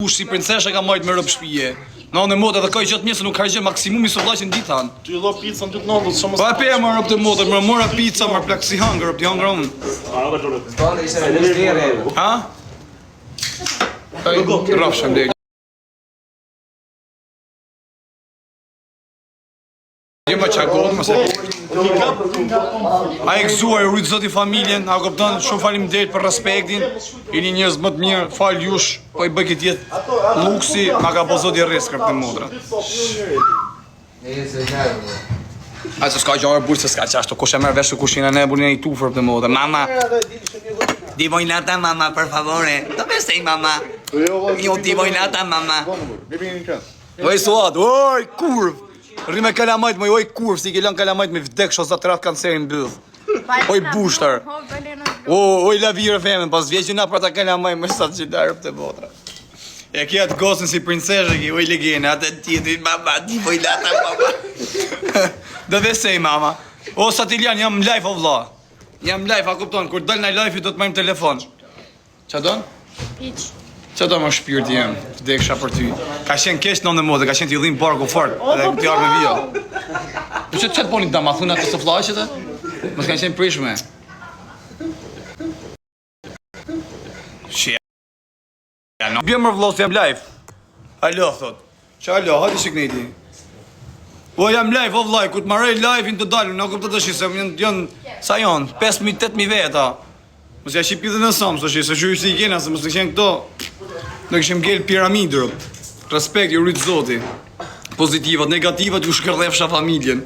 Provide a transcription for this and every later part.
Kush si princesha ka majt me rëb shpije. Në anë e modë edhe ka i gjatë mjesë nuk ka i gjatë maksimumi së vlaqin ditan. Ty dho pizza në 2 natës, shumë Pa e pe më rëb të modë, më mora pizza, më plak si hangër, rëb t'i hangër unë. Ha? Rafshem dhe. Jema qa godë, më se. A e gëzuar, rrujtë zoti familjen, a këpëton, shumë falim dhejt për respektin, ili njërës më të mirë, falë jush, po i bëjkit jetë luksi, ma ka po zoti rrës kërë të modra. A se s'ka gjarë burë, se s'ka qashtu, kush e merë veshë kushina ne, burin e i tufër për të modra. Mama, di vojnata, mama, per favore. Dove sei, mama? Jo, di vojnata, mama. Oj, suat, oj, kurv. Rri me kalamajt, moj, oj, kurv, si ke lën kalamajt me vdek, sho zatë ratë kancerin bëdh. Oj, bushtar. Oj, lavire femen, pas vjeqin na për ta kalamajt, më sa të qitarë për të botra. E kja të gosën si princeshe, ki, oj, legene, atë të tjetërin, mama, di vojnata, mama. Dove sei, mama? O, Satilian, jam live, o vla. Jam live, a kupton, kur dal në live-i do të majmë telefon. Qa don? Hiq. Qa do më shpirti jem, vdeksha për ty. Ka qenë kesh në modë, ka qenë t'i dhim barku fort, edhe t'i arë me vio. Po që të boni të dama, thuna të së flaqet e? Mos ka qenë prishme. Shia. Bje më vlos, jam live. Alo, thot. Qa alo, hajti shikneti. O, jam live, o vlaj, ku t'marej live-in të dalu, në kuptë të shi, se janë, sa janë, 5.000-8.000 veta. Mos ja shqipi dhe në samë, së shi, se shu ishte i kena, se mos të qenë këto, në këshim gel piramidrë. Respekt, ju rritë zoti. Pozitivat, negativat, ju shkërdhefsha familjen.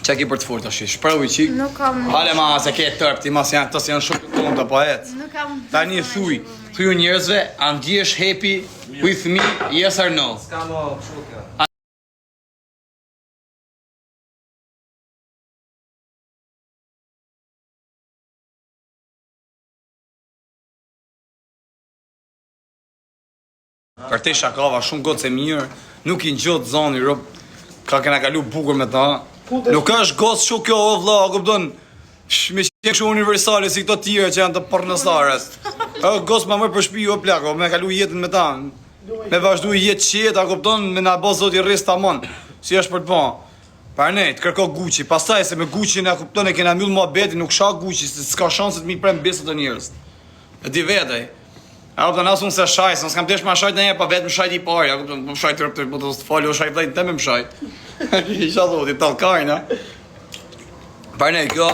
Qa ki për të fort, është shpravu i qik? Nuk kam... Hale ma, se ke tërp, ti mas janë, tës janë shumë të tonë të pa jetë. Nuk kam... Ta një thuj, thuju njerëzve, and jesh happy with me, yes or no? S'ka më kështu kjo. Kërte shakava shumë gotë se mirë, nuk i ngjot zoni, rob, ka kena kalu bukur me ta. Nuk është gotë shumë kjo, o vla, kupton, me qenë shumë universale si këto tjere që janë të përnësares. Gosë ma mërë për shpi, o plako, me kalu jetën me ta. Me vazhdu i jetë qetë, a kupton, me nga bo zoti rrës të amon, si është për të po. Par ne, të kërko Gucci, pastaj se me Gucci në kupton e kena mjullë mua beti, nuk shak Gucci, se s'ka shanset mi prem besët të njërës. E di vedej. A kupton, asë unë se shajt, nësë kam tesh ma shajt në e pa vetë më shajt i pari, a kupton, më shajt të rëptë, më të fali o shajt dhejnë, te me më shajt. Isha dhoti, talkajnë, a? Par ne, kjo,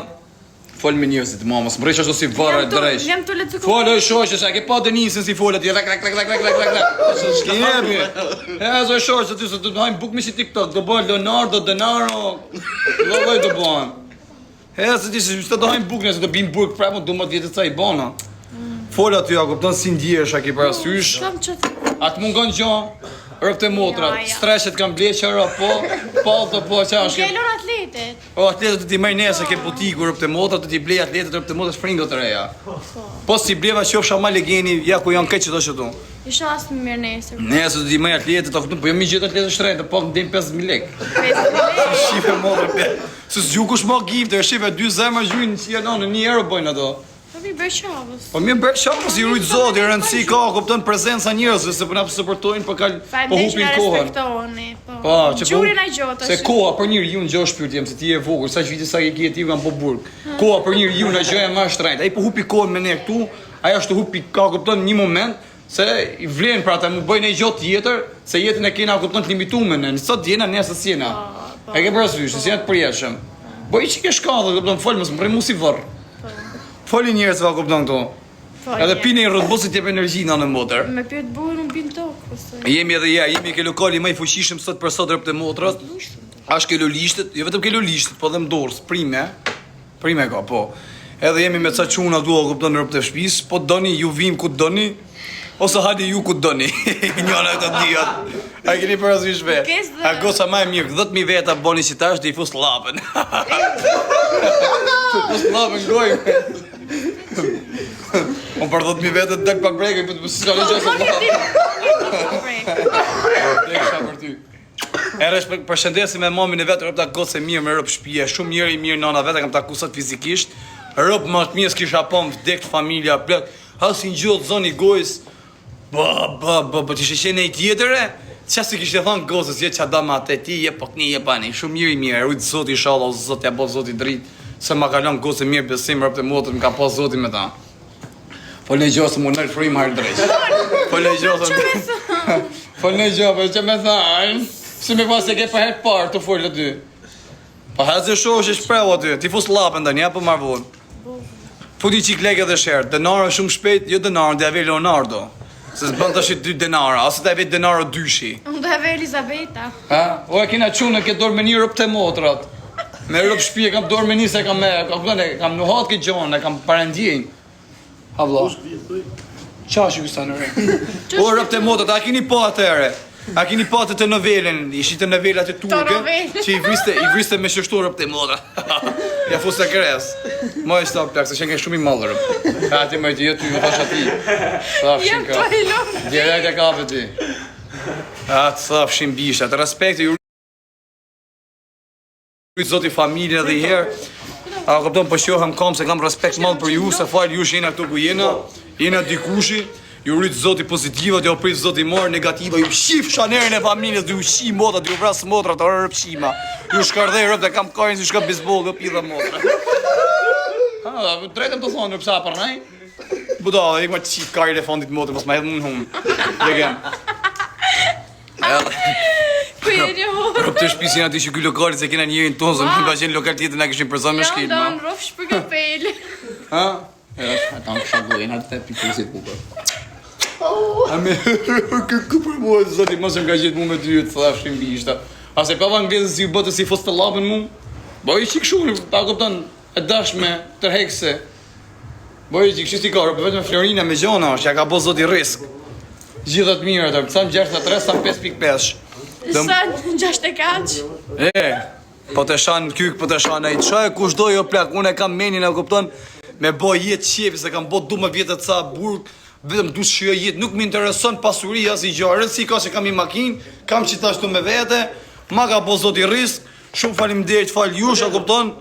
fol me njësit, mamës, më rejsh ashtu si varë e drejsh. Jam të letë Fol o shoqës, a ke pa Denisin si folet, je Shkjebi. E zo shoqës, aty se të hajmë buk me si TikTok, do bëjnë Leonardo, Denaro, do bëjnë të bëjnë. E se ti se të hajmë buk nëse të bimë burg prapë, du më të vjetë të ca i bona. Fol aty, a kupton si ndjesh, a ke parasysh. Kam qëtë... Atë mungon gjo, rëpë të motrat, streshet kam bleqera, po, të po, qa është. Kjellon atletet. O, atletet të ti mëj nese ke butiku, rëpë të motrat, të ti blej atletet, rëpë të motrat shpringo të reja. Po si bleva qofsha ma legeni, ja ku janë këtë qëto qëtu. Isha asë më mirë nesër. Nese të ti mëj atletet, të fëtun, po jam i gjithë atletet shtrejnë, të po më dim 5.000 lek. 5.000 lek. Shife motrat, se s'gjukush ma gifte, shife 2 zemra gjujnë që janë në 1 euro bojnë ato. Po mi bërë qabës. Po mirë bërë qabës i rujtë zoti, rëndësi ka, kupton prezenca njerëzve, se për na supportojnë, po hupin kohën. Po, që po Gjurin a gjotë se koha për njëri ju në gjohë shpyrt jem, se ti e vogël, sa që viti sa ke kje ti kam po burg. Koha për njëri ju në gjohë e ma shtrajt, ai po hupi kohën me ne këtu, ajo është të hupi, ka kupton një moment, se i vlen pra ta mu bëjnë e gjohë tjetër, se jetën e kena kupton të limitume në sot jena, nesë s'jena. E ke parasysh, se jena të përjetshëm. Bëj që ke shkallë, kupton, fol mos më rrimu si vërr. Foli njerëzve a kupton këtu. Edhe pini i rrëtbosit jep energji në motër. Me pyet burë unë bin tokë. Jemi edhe ja, jemi ke lokali më i fuqishëm sot për sot rrëpë të motrat. Ashtë ke lulishtet, jo vetëm ke lulishtet, po dhe mdorës, prime ka, po. Edhe jemi me ca quna dua kupton në rrëpë të shpis, po doni, ju vim ku doni, ose hadi ju ku doni. Njëna e të dijat. A keni parasysh ve? A gosa ma e mirë, 10.000 veta boni si tash dhe i fus lapën. Fus lapën gojë. Unë për 10.000 vete të dek pak brejke, për të s'ka në gjësë të për ty. Ere përshëndesim me mamin e vetë, rëpë ta gotë se mirë me rëpë shpije, shumë mirë i mirë nana vetë, kam taku sot fizikisht, rëpë më të mirë s'kisha pom, vdekt familja, plët, Ha si ngjot zoni gojës. Ba, ti shqen e tjetër e? Qa si kishte thonë gozës, je qa da ma te ti, je pëkni, je pani, shumë mirë, rujtë zoti inshallah, zoti ja bo zoti dritë, se ma kalon gozë mirë besim, rëpë të motër, më ka po zoti me ta. Po në gjosë më nërë frim harë drejtë. Po në gjosë, që me thajnë, si me pas e ke për herë parë të folë ty. Pa hezë shohë që shprehu aty, ti fus lapën dhe një, po marrë vonë. Futi qik leke dhe shërë, denarë shumë shpejt, jo denarë, dhe ave Leonardo. Se s'bën të ashtë 2 denara, ose të ave denaro 2-shi. Unë do ave Elizabeta. Ha? O e kina qunë ke dorë me një rëpë të motrat. Me rëpë shpije kam dorë me një se kam nuhat këtë gjonë, e kam parendjejnë. Ha vla. Qa që kësa në re? O rëpë të motrat, a kini po atëre? A kini po atë të novelen, ishi të novelat e turke, që i vriste me shështu rëpë të motrat. Ja fusë e kres. Ma e stop plak, se që nge shumë i mallë rëpë. Ati më i ty, ju thash ati. Jem të ilon. Direkt e kape ti. Atë thafshin bisha, të respekti ju rritë zoti familje dhe i herë. A këpton përshohem kam se kam respekt malë për ju, se falë ju shena këtu ku jena dikushi. Ju rritë zoti pozitivat, ju pritë zoti marë negativa, ju shif shanerën e familjes, ju shi motat, ju vrasë motrat, orë rëpshima. Ju shkardhej rëp dhe kam kajnë, ju shka bisbol, ju pidha motra. Drejtëm të thonë, rëpsa për nej? Buda, dhe ik ma qik kajrë e fondit motrë, mos ma hedhë mund humë. Degen. Ku jeni horë? Rëp të shpisin ati që ky lokalit se kena njërin tonë, zë më ka qenë lokal tjetër na këshin përzon me shkilë, ma. Ja, ndonë rofsh për kapeli. Ha? Ata në kësha gojnë, atë të pikusit bukër. A me, ku për mua, zoti, mos më ka gjithë mu me ty, të thafshin bishta. A se pava nglezës si ju bëtë si fos të lapën mu? Bo i qik shumë, ta këptan e dashme, tërhekse. Bo i qik, qështë i ka, rëpë vetëm Florina me gjona është, ja ka bo zoti risk. Gjithat mirë, të pësam 63, sam 5.5. Sa 64. Po të shanë kyk, po të shanë e i qaj, kush do jo plak, unë e kam menin e kupton me bo jetë qepi, se kam bo 12 vjetët ca burg, vetëm du shio jetë, nuk më intereson pasuria si gjarën, si ka që kam i makinë, kam qitashtu me vete, ma ka bo zoti risk, shumë faleminderit falë jush, a kupton,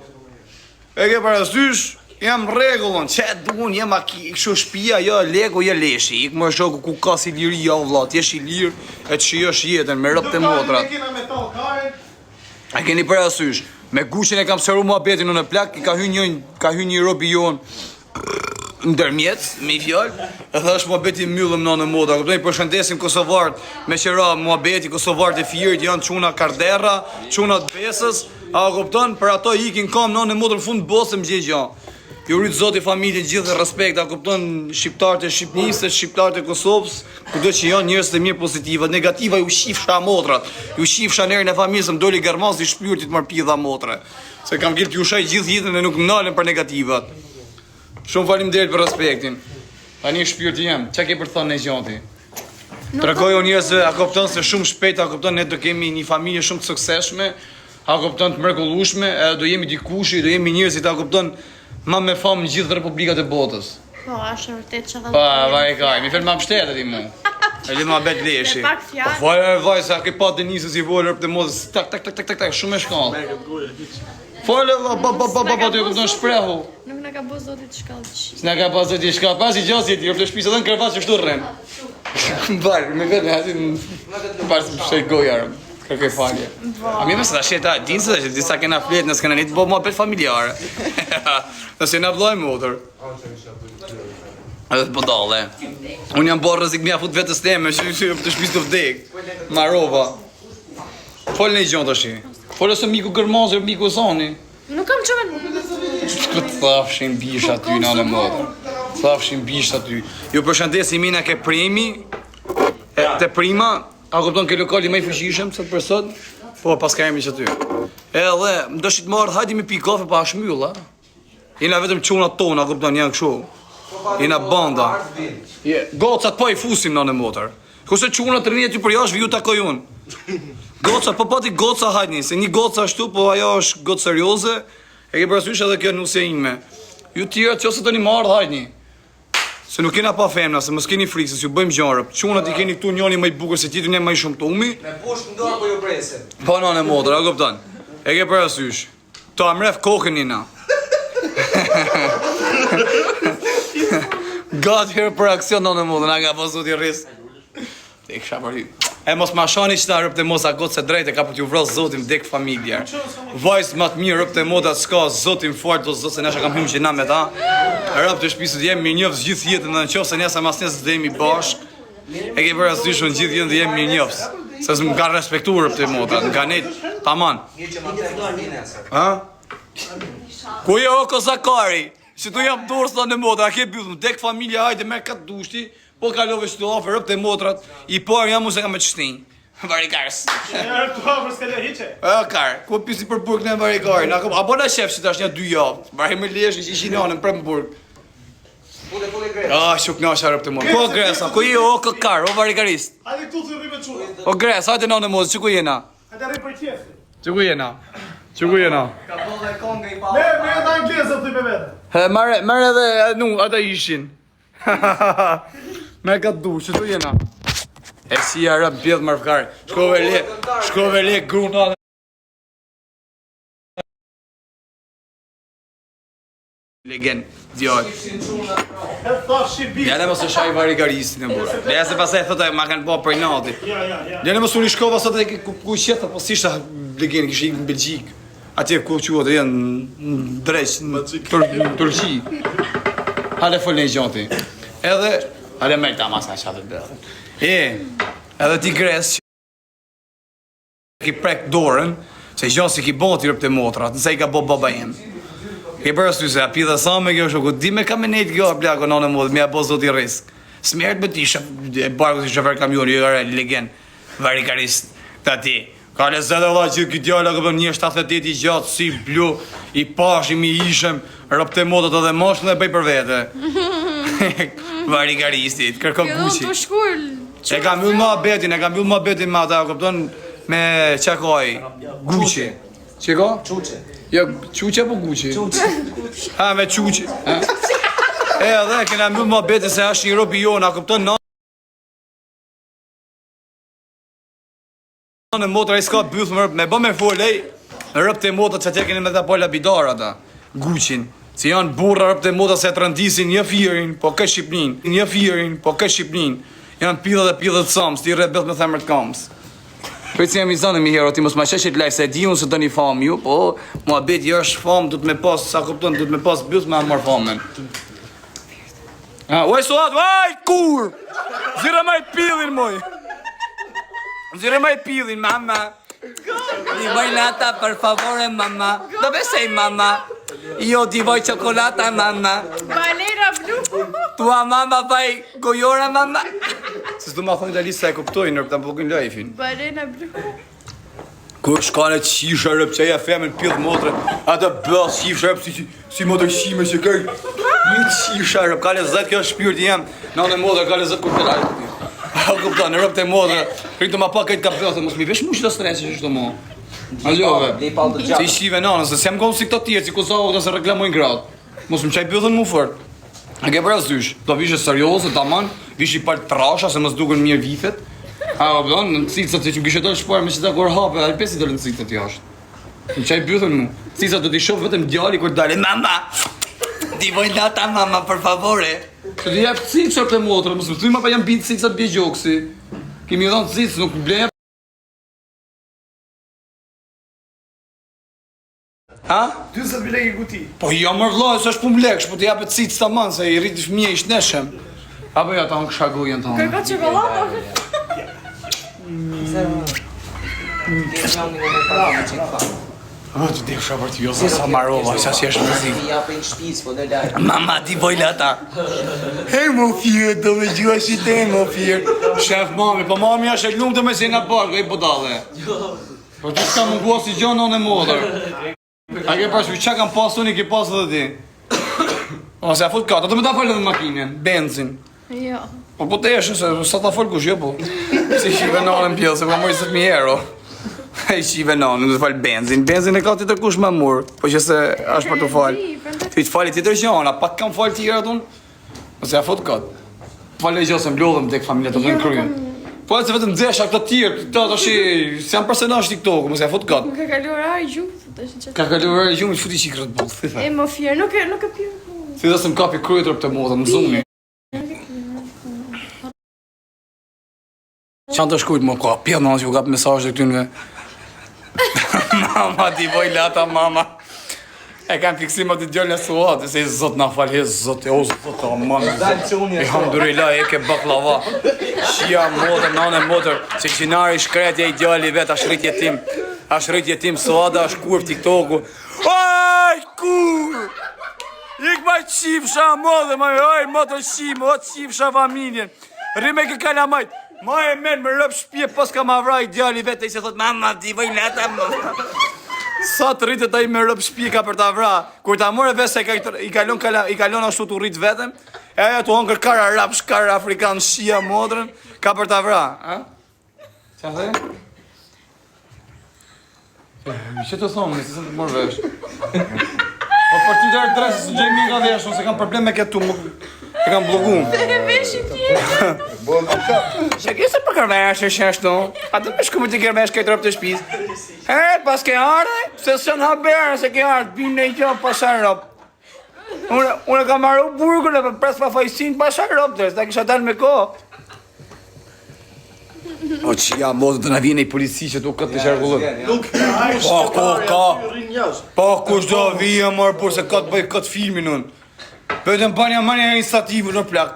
e ke parasysh, jam regullon, që duon, jem aki, kështu shpia, jo lego, jo leshi, ik më shoku ku ka si liri, jo vlat, jesh i lirë, e të shiosh jetën, me rëpë të motrat. A keni parasysh, me gushin e kam sëru mua betin në plak, ka hy një robi jonë ndërmjet, me i fjallë, e thash mua beti myllëm në moda, këpëtoj përshëndesim Kosovartë, me qëra mua beti Kosovartë e firit, janë quna Kardera, quna të besës, a këpëton, për ato ikin kam në moda në fund bosëm gjithë janë. Ju rritë zoti familje gjithë dhe respekt, a këpëton shqiptarët e Shqipnisë, shqiptarët e Kosovës, këdo që janë njërës të mirë pozitiva, negativa ju shifsha motrat, ju shifsha nërën e familjes, më doli garmas i shpyrtit mërë pidha motre, se kam gilë t'ju shaj gjithë jetën e nuk nalën për negativat. Shumë faleminderit për respektin. Tani shpirti jem, qa ke për thonë në gjati? Tregojo njerëzve, a kupton se shumë shpejt, a kupton ne do kemi një familje shumë të suksesshme, a kupton të mrekullueshme, do jemi dikushi, do jemi njerëzit, a kupton ma me famë në gjithë republikat e botës. Po, është vërtet që dhe Pa, vaj kaj, mi fel ma pështetet i mu. E li ma bet leshi. Me pak fjallë. Po, vaj, sa ke pa Denisës i volë rëpë të modës, tak, shumë e shkallë. Fale, ba, të kupton shprehu. Nuk në ka bo zotit shkallë qi. S'na ka pas zoti shkallë, pas i gjasi e ti, rëpë të shpisë edhe në kërfat që shtu rrem. Barë, me vetë, hasin, barë si pështej gojarëm. Kërkoj falje. A mi mësë të sheta, dinë se që disa kena flet, nësë kena një të bo mua pet familjare. Nëse na vloj motër. Edhe të podale. Unë jam borë rëzik mja fut vetës teme, që të shpis të vdek. Marova. Folë në i gjonë të shi. Folë ose miku gërmazër, miku zoni. Nuk kam që me... Këtë thafshin bish aty në anë motër. Thafshin bish aty. Jo përshëndesi mina ke primi, te prima, a kupton ke lokali më i fuqishëm sot për sot? Po, pas ka jemi që ty. Edhe, më dëshit marrë, hajdi me pi kafe pa shmyll, a? Jena vetëm quna tona, a kupton, janë këshu. Jena banda. Gocat po i fusim në motër. Kose quna të rinjet ju për jashtë, ju takoj unë. Gocat, po pati goca hajni, se një goca ashtu, po ajo është gocë serioze, e ke parasysh edhe kjo nuse ime. Ju tjera që ose të një marrë hajni. Se nuk kena pa femna, se mos keni frikë, se ju bëjmë gjarëp. Qunat i keni këtu njoni më i bukur se tjetrin e më i shumë tumi. Me push këndo apo ju presin? Po në motër, a kupton? E ke parasysh. Ta mref kokën njëna. gati herë për aksion në modë, na ka po zoti rris. Te kisha për ty. E mos ma shani që ta rëpte mos a gotë se drejte ka për t'ju vrasë zotin dek familja. Vajzë më të mirë rëpte moda s'ka zotin fort do zotë se nesha kam hymë që na me ta. Rëpte shpisët jemi mirë njëfës gjithë jetën dhe në qofë se njësa mas njësë dhe jemi bashkë. E ke për asyshën gjithë jetën dhe jemi mirë njëfës. Se s'më ka respektu rëpte moda, nga nejtë taman. Ha? Ku jo o Kozakari? Që tu jam dorës të në moda, a ke bjullë, dek familja hajde me katë dushti. Po kalove që të ofë rëpë të motrat, i parë jam mu se ka me qështin. Barikarës. E të ofër s'ke le hiqe. Karë, ku pisi për burg në barikarën, apo në shef që tash një 2 javë. Bari me lesh që ishin anën për më burg. Shuk në asha rëpë të motra. Po Gresa, ku i o këkarë, o barikarist. Hajde këtu të rrimë qura. O Gresa, hajde në mozë, që ku jena? Hajde rrimë për qefi. Që ku jena? Që ku jena? Me edhe anglezët të i me vete. Merë edhe, ata ishin. Me ka du, që tu jena? E si arab bjedh marfkari. Shkove le gruna. Legen, djoj. E thash shibi. Jale mos e shaj varikaristin e bura. Leja se pasaj thotë ma kanë po për nati. Ja. Jale mos unë i shkova sot e ku qëtë, po si shta legen, kështë i në Belgjik. Atje ku quatë, janë në dreq, në Turqi. Hale fol në i gjanti. Edhe, hale me ta mas ka qatë të bërë. Edhe ti Gres që ki prek dorën, se i gjanë si ki bon t'i rëpë të motrat, nëse i ka bo baba jem. Ke bërë së ty se api dhe sa me kjo shoku, di me ka me nejtë kjo plako në në modë, me a bo zoti risk. Smerët me ti e barku si shofer kamioni, jo e legen, varikarist, ta ti. Ka le zedhe vla që këtë djallë, këpër 1.78 i gjatë, si blu, i pashim, i ishem, rëpë të modët edhe moshën dhe bëj për vete. Varikaristit, kërkon Gucci. Të shkull. E kam mjull ma betin me ata, këpëton me qakoj, Gucci. Që ka? Quqe. Jo, Quqe po Gucci? Quqe. Ha, me Quqe. Edhe, kena mjull ma betin se ashtë një ropi jona, këpëton në motra i s'ka bëth me bë me folej, rëpë të motat që t'ja keni me të po labidar ata, Guccin. Si janë burra rëpë të motat se të rëndisin një firin, po kë Shqipnin. Janë pidhe dhe pidhe të sams, ti rrët bëth me themër të kams. Për që jam i zanë mi hero, ti mos ma qeshit laj, se di unë se të një famë ju, po mua beti është famë, du të me pas, sa kupton, du të me pas bëth me anë marë famën. Uaj suat, uaj kur! Zire ma i pidhin, moj! Zire ma i pidhin, mama! Ti voj lata, per favore, mama! Dove sei, mama? Io ti vuoi cioccolata, mamma? Balera blu. Tua mamma fai gojora, mamma? Se s'du ma thonë të lisa e kuptojnë, nërë të më përgën lajfin. Balera blu. Kër shkane qisha rëpë që aja femen pjellë motre, atë bës qisha rëpë si motre shime që kërë. Një qisha rëpë, ka le zëtë kjo shpirti jam, në në motre ka le zëtë kur të rajtë. A kuptojnë, në rëpë të motre, kërë të ma pa kajtë ka bëthë, mos mi vesh mu që të stresi që shto mo. Aljove, se i shive nanës, se jam konë si këta tjerë, si ku zavë të se reklamojnë gratë. Mos më qaj bëthën mu fort. A ke për asysh, do vishe seriose, taman, vishe i parë trasha, se mos duken mirë vifet. A do në cilësat që më kishe të shparë me që ta kur hape, a i pesi të në cilësat jashtë. Më qaj bëthën mu. Cilësat do t'i shofë vetëm djali kur dali, mama, ti voj lata, mama, për favore. Që t'i jep cilësat të motrë, mos më thuj ma pa jam bitë cilësat bje gjoksi. Kemi dhonë cilës, nuk blejë. Ha? 20 lek i kuti. Po jo mërë vlojë, së është pun bleksh, po t'i japet cicë të manë, se i rritë fëmije i shneshëm. Apo ja ta unë kësha gujën të unë. Kërka qokolata? Të dhe kësha për t'jo, sa marova, sa si është mëzik. Mama, ti vojlata. Hej më firë, do me gjua si te më firë. Shef mami, po mami është e lumë të me si nga parkë, e bodale. Po që s'ka më gua si gjonë në modër. A ke pashtu, që kam pasu një, ke pasu dhe ti? O, se a fut kata, të me ta falë dhe makinën, benzin. Jo. Po po të eshe, se sa ta falë kush, jo po. Si shive nanën pjellë, se ka mojë 7.000 euro. I shive nanën, du të falë benzin. Benzin e ka të tër kush me murë, po që se është për të falë. Ti të falë tjetër gjana, pak kam falë tjera tun. Ose a fut kata. Falë e gjo se mblodhëm tek familja të dhënë kryen. Po e se vetëm dzesha këta tjerë, këta të shi, si janë personazh TikTok, mos e fut katë. Më ka kaluar ai gjumë, thoteshin që. Ka kaluar ai gjumë, futi qikrat bot, thitha. E më fjerë, nuk e pjerë. Thitha se më kapi kryetër për të modë, më zuni. Qanë të shkujt më ka, pjellë në që u kap mesazh dhe këtynve. Mama, ti voj lata, mama. E kam fiksim atë djallë në suatë, se i zot na falë, zot e o zot, o mama. Alhamdulillah, e ke baklava. Shia modër, nane modër, që qinari shkretja i djalli vet, ashtë rrit jetim, suada, ashtë kur TikToku. Aj, kur! Ik ma qifsha modë, aj, moto shimo, o qifsha familjen. Rime ke kalamajt. Ma e men më rëp shpje, pas ka ma vraj djalli vet, e i se thot, mama, ti voj lata, mama. Sa të rritet ai me rëp shpje ka për ta vra. Kur ta more vesh se i kalon ashtu të rrit vetëm, e ajo të hongër kara rap, shkar afrikan, shia modrën, ka për ta vra. Qa the? Që të thonë, nëse se të morë vesh. Po për ty dërë dresë, së gjejmi nga vesh, se kam problem me këtu, e kam blogu. Veshi tjetër. Që kese për kërvesh e sheshtu, a të me shkumë të kërvesh këtë rëp të shpis. Pas ke ardhe, se së në haberë, se ke ardhe, bim në i kjo pasar rëp. Unë kam marru burgën e për pres pa fajsin pasar rëp tërës, ta kisha dalë me ko. O që ja, modë të na vjene i polici që tu këtë të sharkullët. Nuk Po, kush do vijë mërë, por se këtë bëj këtë filmin unë. Pëtëm banja manja e instativë në plak.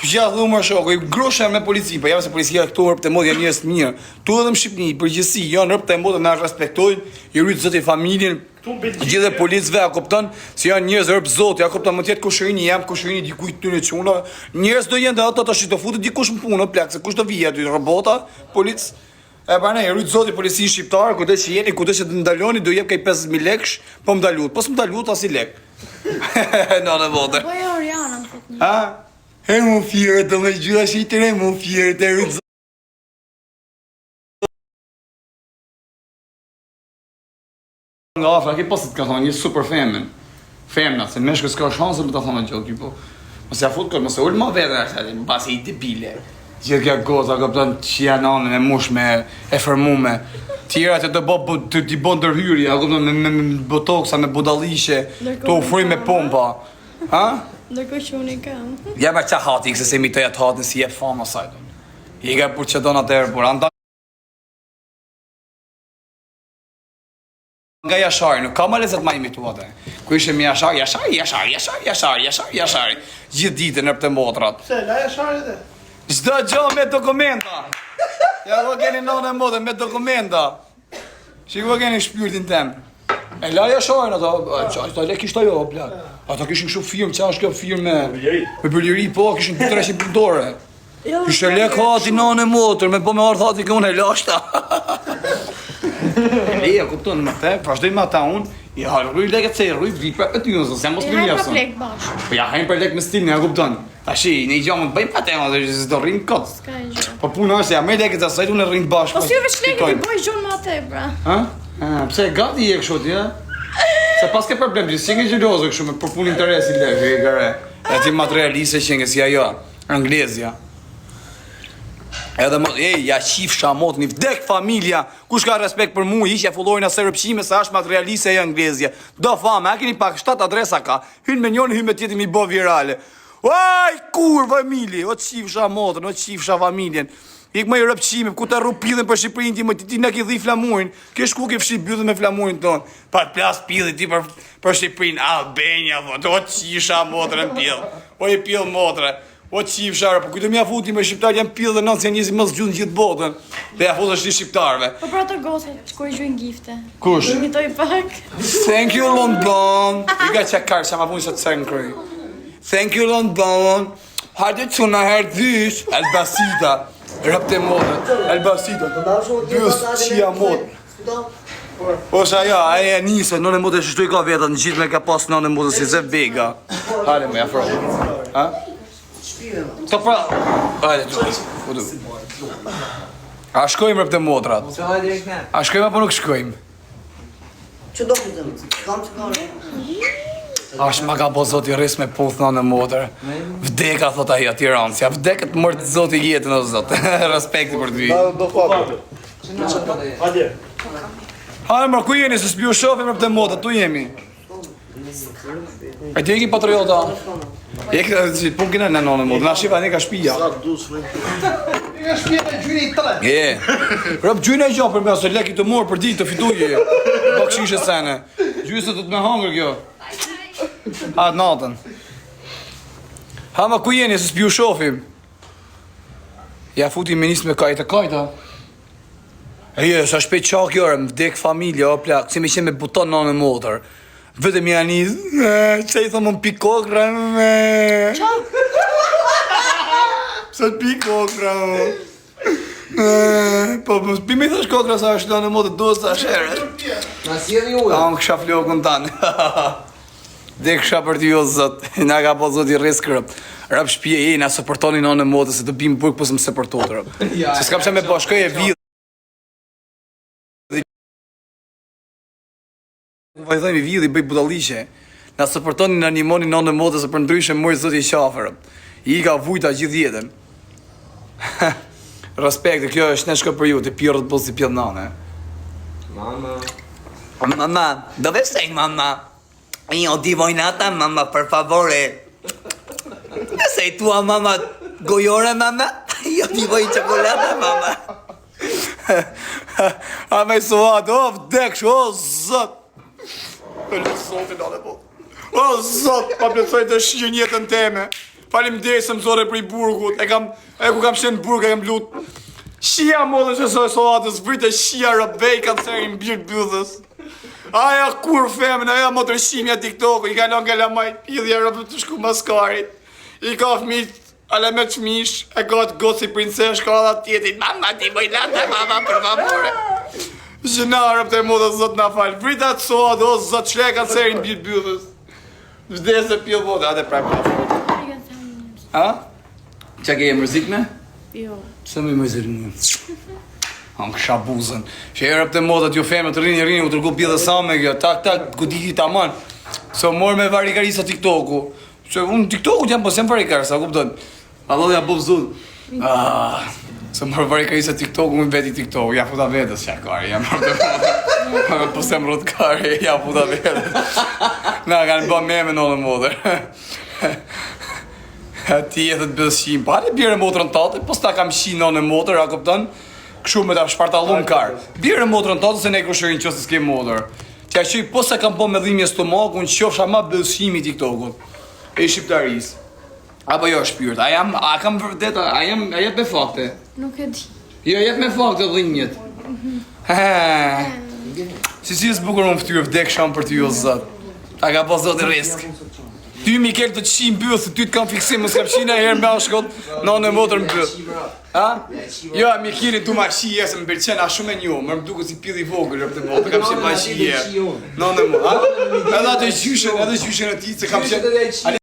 Përgjithë dhumë më shoko, i grosha me polici, për jam se policia këto rëpë të modë janë njës të mirë. Tu edhe më Shqipni, i përgjithësi, janë rëpë të modë me respektojnë, i rritë zëtë i familjen, gjithë e policëve, a kopton, se janë njës rëpë zotë, a kopton më tjetë kushërini jam, kushërini dikujt të në quna, njës do jenë dhe ato të shqito futë dikush më punë, plak, se kush do vija aty, robota, policë. E pa ne, i rritë zoti polici shqiptarë, kute që jeni, kute që të ndaloni, do jep kaj 50.000 leksh, po më dalut, po s'më dalut as i lek. Në në vote. Po e Oriana më thot një. E më fjërë të me gjyra shqitër, e më fjërë të rritë zoti. Nga afra, ki pasit ka thonë, një super femen. Femna, se meshkë s'ka shansë me ta thonë gjotë, tipo. Mëse ja fut kërë, mëse ullë ma vete, më basi i debile. Gjithë kja goza, këpëton që janë anën e mushme, e fërmume. Tjera që të t'i bon dërhyrja, me botoksa, me budalishe, të ufri me pompa. Ha? Ndërko që unë i kam. Ja me qa hati, këse se imitoj atë hatin si jep fama sajton. I ka për që do në atërë, por anda... Nga Jashari, nuk ka ma lezet ma imitu atë. Ku ishe mi Jashari, gjithë ditë në për të mbotrat. Se, la Jashari dhe? Çdo gjë me dokumenta. Ja do keni nënë e modë me dokumenta. Shiko keni shpirtin tem. E la Jasharin ato, ato le kishte ajo plak. Ato kishin kështu firmë, çfarë është kjo firmë me bëlliri, po kishin 300 punëtore. Kishte lek hati nënë e modër, me po me ardh hati këun e lashta. Leja kupton më the, vazhdoj me ata unë. Ja, rruj lekët se rruj vit për aty ose se mos E kemi hajnë jasë. pa plek bashkë. Po ja hajnë për lek me stilin, ja kupton. Tashi, ne i gjamën të bëjmë pa tema, dhe do rrim kot. Ska e gjë. Po puna është, ja me lekët asaj unë rrim bashkë. Po si veç lekët i bëj gjunë ma te, bra. Ha? Pse gati je kështu ti, ha? Se pas ke problem, që si nge gjelozë kështu me për punë interesi lekë, e gare. E ti materialise që nge si ajo, anglezja. Edhe më, ja qifsha mot, një vdek familja, kush ka respekt për mu, ishja fullojnë asë rëpshime, se është materialise e anglezja. Do fame, a keni pak 7 adresa ka, hynë me njën, hynë me tjetër mi bo virale. Aj, kur familje, o qifsha motën, o qifsha familjen. Ik më i rëpshime, ku të rru pidhen për Shqipërinë ti, më ti në ki dhi flamurin, kesh ku ke fshi bjudhe me flamurin tonë. Pa të plas pidhe ti për Shqipërinë, Albania, o qifsha motën pidhë, o i pidhë motëre. O qif shara, po kujtë mja futi me shqiptarë janë pillë dhe nënë se janë njësi mësë gjudë në gjithë botën. Dhe ja futë është një shqiptarëve. Po pra të gose, që kur i gjujnë gifte. Kush? Imitoj pak. Thank you, London. I ka që karë që ma punë që të cërën kërë. Thank you, London. Hajde që në herë dhysh. Elbasita. Rëpte modë. Elbasita. Dys qia modë. Po shë aja, aja e njëse, nënë e modë e shështu i ka vetët, në gjithë me ka pas nënë e modë si zë vega. Hajde me afro. Ha? Të pra... Hajde tu. A shkojmë rëpë të modrat? A shkojmë apo nuk shkojmë? Që do këtë më? Kam që kam? Ashtë ma ka po zoti rris me puth në modrë. Vdeka, thot aja, Tirancja. Vdeket mërtë zoti jetën o zotë. Respekti për të vi. Do fatë. Hajde. Hajde mërë, ku jeni? Se s'pju shofim rëpë të modrat, tu jemi. E ti e ki patriota? E ka që pun kina në nonë mod, na shifa ne ka shtëpia. I ka shtëpia e gjyri 3. Rob gjyna e gjopër me ose leki të morë për ditë të fituje. Bakshishe sene. Gjysë të me hangër kjo. Ha të natën. Ha ma ku jeni se s'piu shofim. Ja futi me nisë me kajta. E sa shpejt qak jore, më vdek familja, o plak, si me qenë me buton në motor. Vetëm janë një, që i thëmë më pikokra, Qa? Sa të pikokra, po, pi me thash kokra sa është në motor, do sa shere. Na sjellni ujë. A, më kësha flokën tanë. Dhe kësha për t'ju, zot, nga ka po zot i riskërë. Rap shpije na supportoni në motor, se të bim burg, po se më supportot, rap. Se s'kam që me bashkoj e vidhë. Vajzojmë i vidhë i bëj budallishe. Na supportoni në animoni në motor, se për ndryshe mërë zot i qafër. I ka vujta gjithë jetën. Respekt, kjo është në shko për ju, të pjërët po si pjërë nane. Mama, dove sei mamma? Io ti voglio nata, mamma, per favore. Sei tua mamma goiora, mamma? Io ti voglio cioccolata, mamma. A me suat, o vdeksh, o zot. Zotin ale po. O zot, pa plëtsoj të shqin jetën teme. Falim desëm zore për i burgut. E ku kam shenë burg, e kam lut. Shia modën që soj soatës, vrite shia rëbej, kanë serin birë bëdhës. Aja kur femen, aja motërshimja TikTok-u, i kalon nga lamaj, pidhja rëbë të shku maskarit. I ka fmit, ale me qmish, e ka të goci princesh, ka dha tjetit, mama ti bojlata, mama për favore. Zhënarëm të modës zot na falë, vrita të soatë, o zot qle kanë serin birë bëdhës. Vdese pjo bote, ate praj për foto. Ha? Qa ke e mërzik me? Jo. Pse me mërzit mu? Am kësha buzën. Që e rëp të modat ju femë të rini, u tërgu bjë dhe sa me kjo, tak, goditi ta man. So morë me varikarisa TikTok-u. Që unë TikTok-u t'jam posem varikarisa, kupton? Allah ja bëv zud. So morë varikarisa TikTok-u, më veti TikTok-u, ja futa vetës qakari, ja morë të modat. Posem rot kari, ja futa vetës. Na, kanë bë meme në modër. Ti e dhe të bëzëshim, pa le bjerë motrën tate, pos ta kam shi në motër, a kupton? Këshu me ta shpartallun karë. Bjerë motrën tate se ne këshërin që se s'ke motër. Tja që i pos se kam po me dhimje stomak, unë qofsha ma bëzëshimi TikTok-ut. E shqiptaris. Apo jo shpyrt, a kam vërdet, a jet me fakte? Nuk e di. Jo, jet me fakte dhimjet. Si s'bukur unë ftyrë vdek sham për ty o zot. A ka po zot i risk. Ty Mikel të qim bëllë, se ty të kam fiksim, mos kam qina herë me ashkot, në motër më bëllë. Ha? Jo, Mikili tu ma shi jesë, më bërqen a shumë e njo, më duke si pili vogër rëpë të botë, kam qenë ma shi herë. Në motër, ha? Edhe gjyshen e ti, se kam qenë...